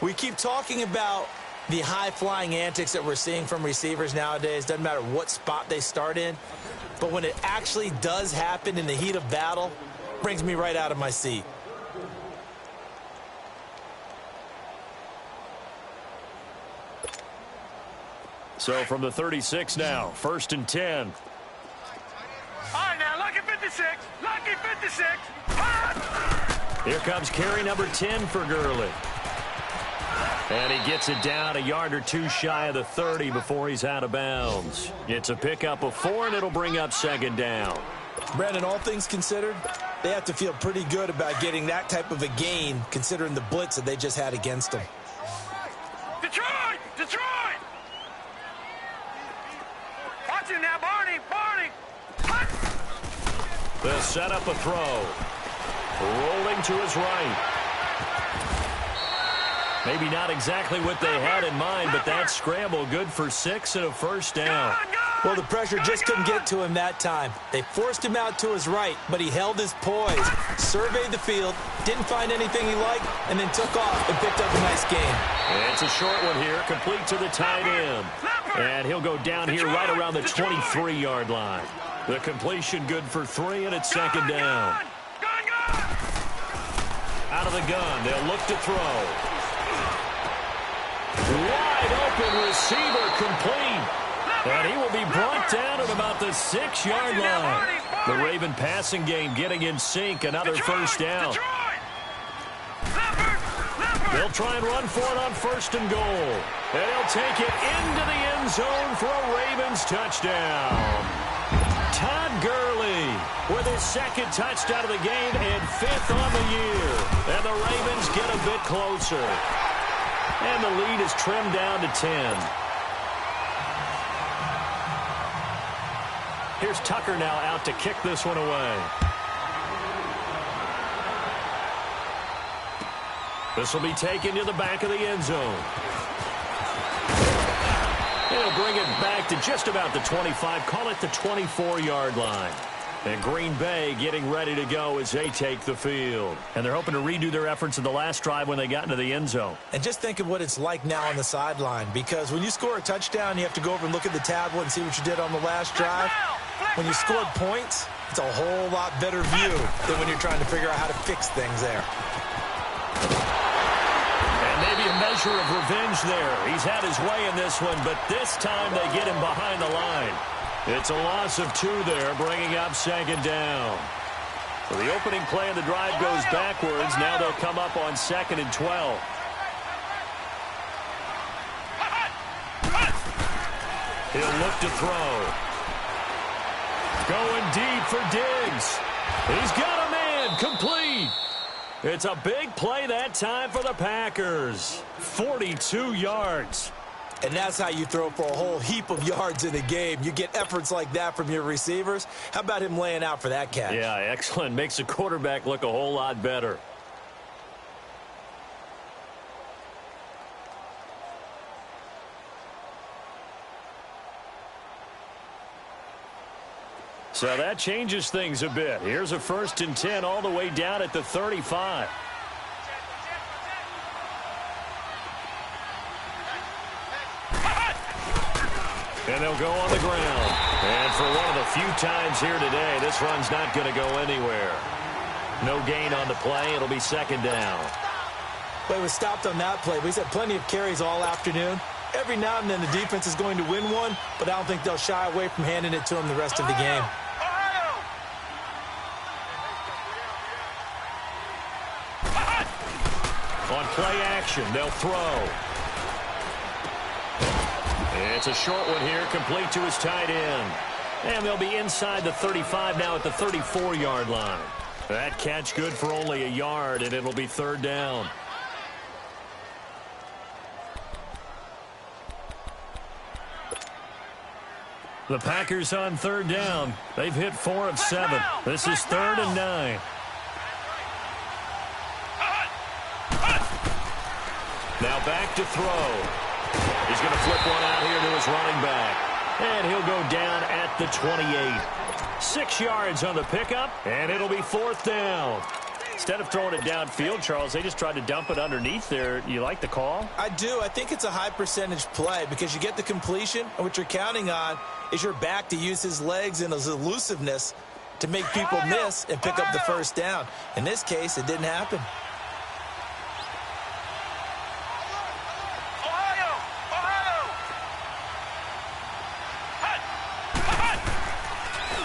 we keep talking about the high-flying antics that we're seeing from receivers nowadays. Doesn't matter what spot they start in. But when it actually does happen in the heat of battle, it brings me right out of my seat. So from the 36 now, 1st and 10. All right, now, lucky 56. Lucky 56. Here comes carry number 10 for Gurley. And he gets it down a yard or two shy of the 30 before he's out of bounds. It's a pickup of 4, and it'll bring up 2nd down. Brandon, all things considered, they have to feel pretty good about getting that type of a gain, considering the blitz that they just had against them. Detroit! Detroit! Watch him now, Barney! Barney! They'll set up a throw. Rolling to his right. Maybe not exactly what they had in mind, but that scramble good for 6 and a first down. Well, the pressure just couldn't get to him that time. They forced him out to his right, but he held his poise, surveyed the field, didn't find anything he liked, and then took off and picked up a nice gain. It's a short one here, complete to the tight end. And he'll go down here right around the 23-yard line. The completion good for 3, and it's second down. Out of the gun, they'll look to throw. Wide open receiver complete. And he will be brought down at about the 6-yard line. The Raven passing game getting in sync. Another first down. They'll try and run for it on 1st and goal. And he'll take it into the end zone for a Ravens touchdown. Todd Gurley with his 2nd touchdown of the game and 5th on the year. And the Ravens get a bit closer. And the lead is trimmed down to 10. Here's Tucker now out to kick this one away. This will be taken to the back of the end zone. He'll bring it back to just about the 25, call it the 24-yard line. And Green Bay getting ready to go as they take the field. And they're hoping to redo their efforts in the last drive when they got into the end zone. And just think of what it's like now on the sideline, because when you score a touchdown, you have to go over and look at the tablet and see what you did on the last drive. When you scored points, it's a whole lot better view than when you're trying to figure out how to fix things there. And maybe a measure of revenge there. He's had his way in this one, but this time they get him behind the line. It's a loss of 2 there, bringing up second down. So the opening play of the drive goes backwards. Now they'll come up on 2nd and 12. He'll look to throw. Going deep for Diggs. He's got a man, complete. It's a big play that time for the Packers. 42 yards. And that's how you throw for a whole heap of yards in a game. You get efforts like that from your receivers. How about him laying out for that catch? Yeah, excellent. Makes the quarterback look a whole lot better. So that changes things a bit. Here's a 1st and 10 all the way down at the 35. And they'll go on the ground. And for one of the few times here today, this run's not going to go anywhere. No gain on the play. It'll be second down. Well, he was stopped on that play, but he's had plenty of carries all afternoon. Every now and then the defense is going to win one, but I don't think they'll shy away from handing it to him the rest of the game. On play action, they'll throw. It's a short one here, complete to his tight end. And they'll be inside the 35 now at the 34-yard line. That catch good for only a yard, and it'll be 3rd down. The Packers on 3rd down. They've hit 4 of 7. This is 3rd and 9. Now back to throw. He's going to flip one out here to his running back. And he'll go down at the 28. 6 yards on the pickup, and it'll be 4th down. Instead of throwing it downfield, Charles, they just tried to dump it underneath there. You like the call? I do. I think it's a high percentage play because you get the completion, and what you're counting on is your back to use his legs and his elusiveness to make people miss and pick up the 1st down. In this case, it didn't happen.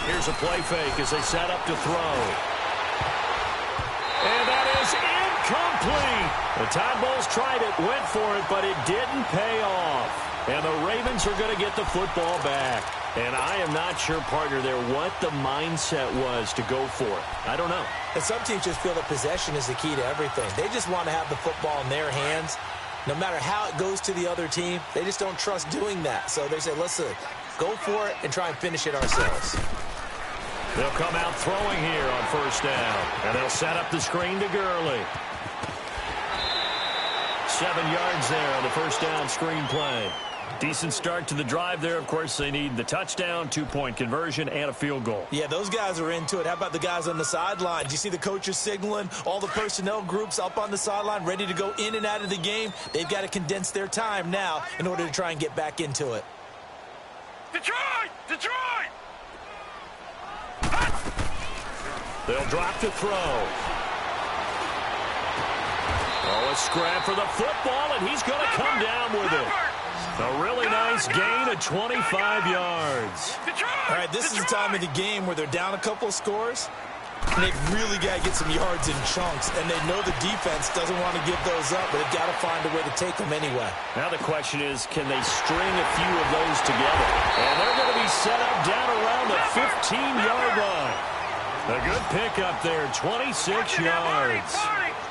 Here's a play fake as they set up to throw. And that is incomplete. The Tide Bulls tried it, went for it, but it didn't pay off. And the Ravens are going to get the football back. And I am not sure, partner, there what the mindset was to go for it. I don't know. And some teams just feel that possession is the key to everything. They just want to have the football in their hands. No matter how it goes to the other team, they just don't trust doing that. So they say, let's go for it and try and finish it ourselves. They'll come out throwing here on first down. And they'll set up the screen to Gurley. 7 yards there on the first down screen play. Decent start to the drive there. Of course, they need the touchdown, 2-point conversion, and a field goal. Yeah, those guys are into it. How about the guys on the sideline? Do you see the coaches signaling? All the personnel groups up on the sideline ready to go in and out of the game. They've got to condense their time now in order to try and get back into it. Detroit! Detroit! They'll drop to throw. Oh, a scrap for the football, and he's going to come down with it. A really nice gain of 25 yards. All right, this is the time of the game where they're down a couple of scores, and they've really got to get some yards in chunks, and they know the defense doesn't want to give those up, but they've got to find a way to take them anyway. Now the question is, can they string a few of those together? And they're going to be set up down around the 15-yard line. A good pickup there, 26 yards.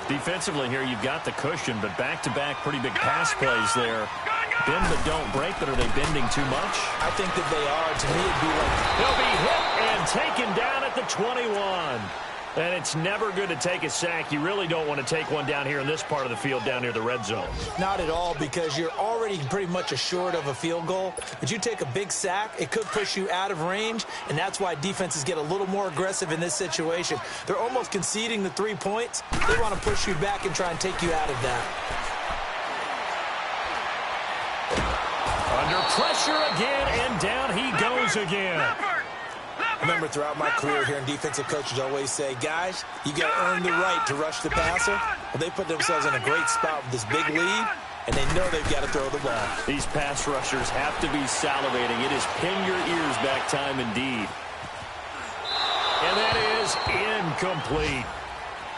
Defensively here, you've got the cushion, but back-to-back pretty big pass plays there. Bend but don't break, but are they bending too much? I think that they are. To me, it'd be like... He'll be hit and taken down at the 21. And it's never good to take a sack. You really don't want to take one down here in this part of the field, down near the red zone. Not at all, because you're already pretty much assured of a field goal. But you take a big sack, it could push you out of range, and that's why defenses get a little more aggressive in this situation. They're almost conceding the 3 points. They want to push you back and try and take you out of that. Under pressure again, and down he goes again. I remember throughout my career hearing defensive coaches always say, guys, you got to earn the right to rush the passer. Well, they put themselves in a great spot with this big lead, and they know they've got to throw the ball. These pass rushers have to be salivating. It is pin your ears back time indeed. And that is incomplete.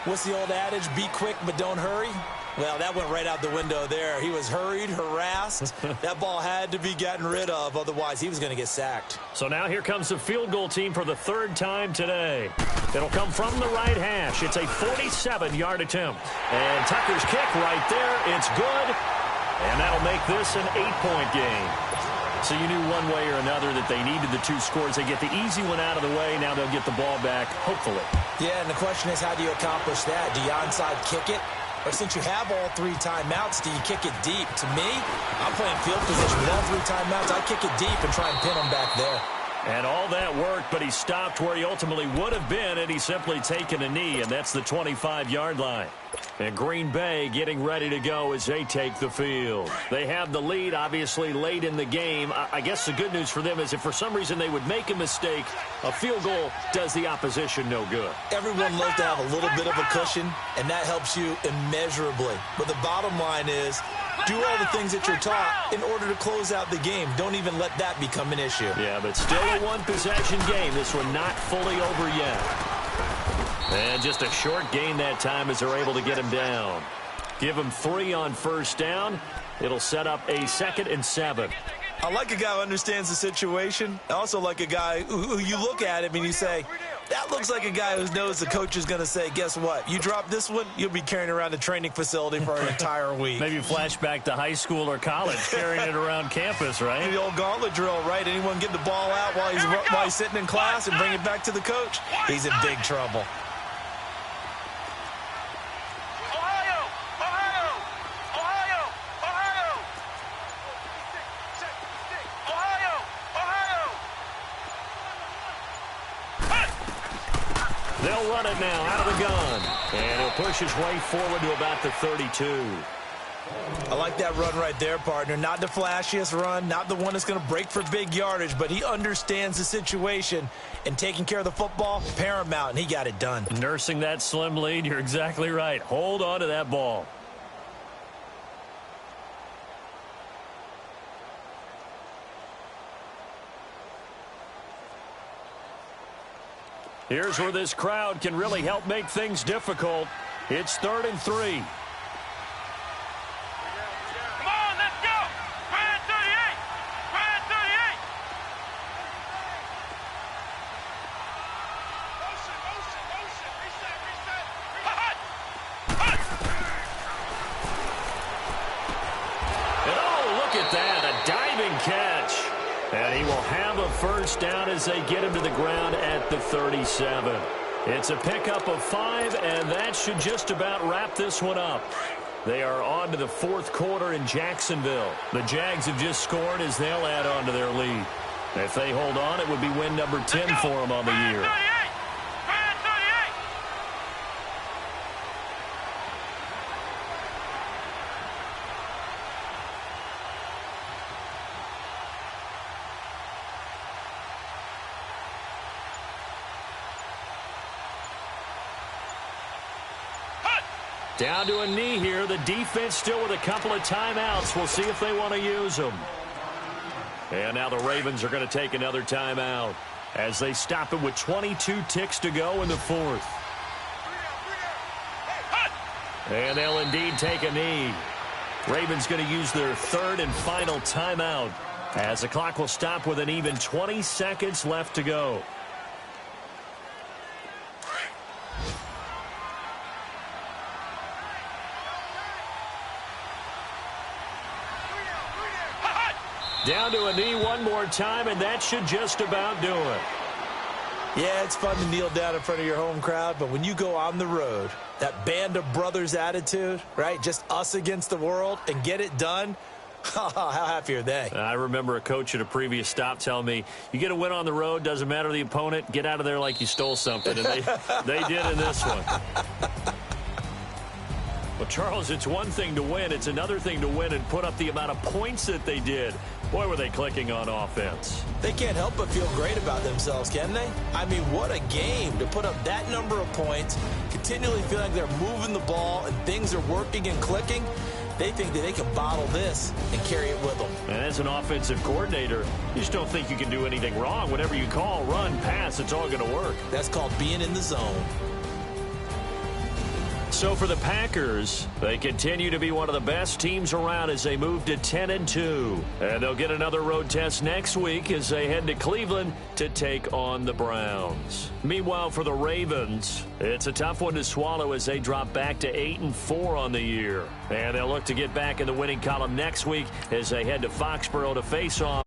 What's the old adage? Be quick, but don't hurry. Well, that went right out the window there. He was hurried, harassed. That ball had to be gotten rid of, otherwise he was going to get sacked. So now here comes the field goal team for the 3rd time today. It'll come from the right hash. It's a 47-yard attempt. And Tucker's kick right there. It's good. And that'll make this an 8-point game. So you knew one way or another that they needed the 2 scores. They get the easy one out of the way. Now they'll get the ball back, hopefully. Yeah, and the question is, how do you accomplish that? Do you onside kick it? Or since you have all 3 timeouts, do you kick it deep? To me, I'm playing field position with all 3 timeouts. I kick it deep and try and pin them back there. And all that worked, but he stopped where he ultimately would have been, and he's simply taken a knee, and that's the 25-yard line. And Green Bay getting ready to go as they take the field. They have the lead, obviously, late in the game. I guess the good news for them is if for some reason they would make a mistake, a field goal does the opposition no good. Everyone loves to have a little bit of a cushion, and that helps you immeasurably. But the bottom line is, do all the things that you're taught in order to close out the game. Don't even let that become an issue. Yeah, but still a one-possession game. This one not fully over yet. And just a short gain that time as they're able to get him down. Give him 3 on first down. It'll set up a 2nd and 7. I like a guy who understands the situation. I also like a guy who you look at him and you say, that looks like a guy who knows the coach is going to say, guess what? You drop this one, you'll be carrying around the training facility for an entire week. Maybe flashback to high school or college, carrying it around campus, right? The old gauntlet drill, right? Anyone get the ball out while he's sitting in class and bring it back to the coach? He's in big trouble. They'll run it now out of the gun. And he'll push his way forward to about the 32. I like that run right there, partner. Not the flashiest run, not the one that's going to break for big yardage, but he understands the situation, and taking care of the football, paramount, and he got it done. Nursing that slim lead, you're exactly right. Hold on to that ball. Here's where this crowd can really help make things difficult. It's 3rd and 3. Come on, let's go! Brand 38! Brand 38! Motion, motion, motion! Reset, reset! Hut! Hut! And oh, look at that, a diving catch. And he will will have a first down as they get him to the ground at the 37. It's a pickup of 5, and that should just about wrap this one up. They are on to the fourth quarter in Jacksonville. The Jags have just scored as they'll add on to their lead. If they hold on, it would be win number 10 for them on the year. Down to a knee here. The defense still with a couple of timeouts. We'll see if they want to use them. And now the Ravens are going to take another timeout as they stop it with 22 ticks to go in the fourth. And they'll indeed take a knee. Ravens going to use their third and final timeout as the clock will stop with an even 20 seconds left to go. Down to a knee one more time, and that should just about do it. Yeah, it's fun to kneel down in front of your home crowd, but when you go on the road, that band of brothers attitude, right, just us against the world, and get it done, how happy are they? I remember a coach at a previous stop telling me, you get a win on the road, doesn't matter the opponent, get out of there like you stole something, and they did in this one. Well, Charles, it's one thing to win. It's another thing to win and put up the amount of points that they did. Boy, were they clicking on offense. They can't help but feel great about themselves, can they? I mean, what a game to put up that number of points, continually feel like they're moving the ball and things are working and clicking. They think that they can bottle this and carry it with them. And as an offensive coordinator, you just don't think you can do anything wrong. Whatever you call, run, pass, it's all going to work. That's called being in the zone. So for the Packers, they continue to be one of the best teams around as they move to 10-2. And they'll get another road test next week as they head to Cleveland to take on the Browns. Meanwhile, for the Ravens, it's a tough one to swallow as they drop back to 8-4 on the year. And they'll look to get back in the winning column next week as they head to Foxborough to face off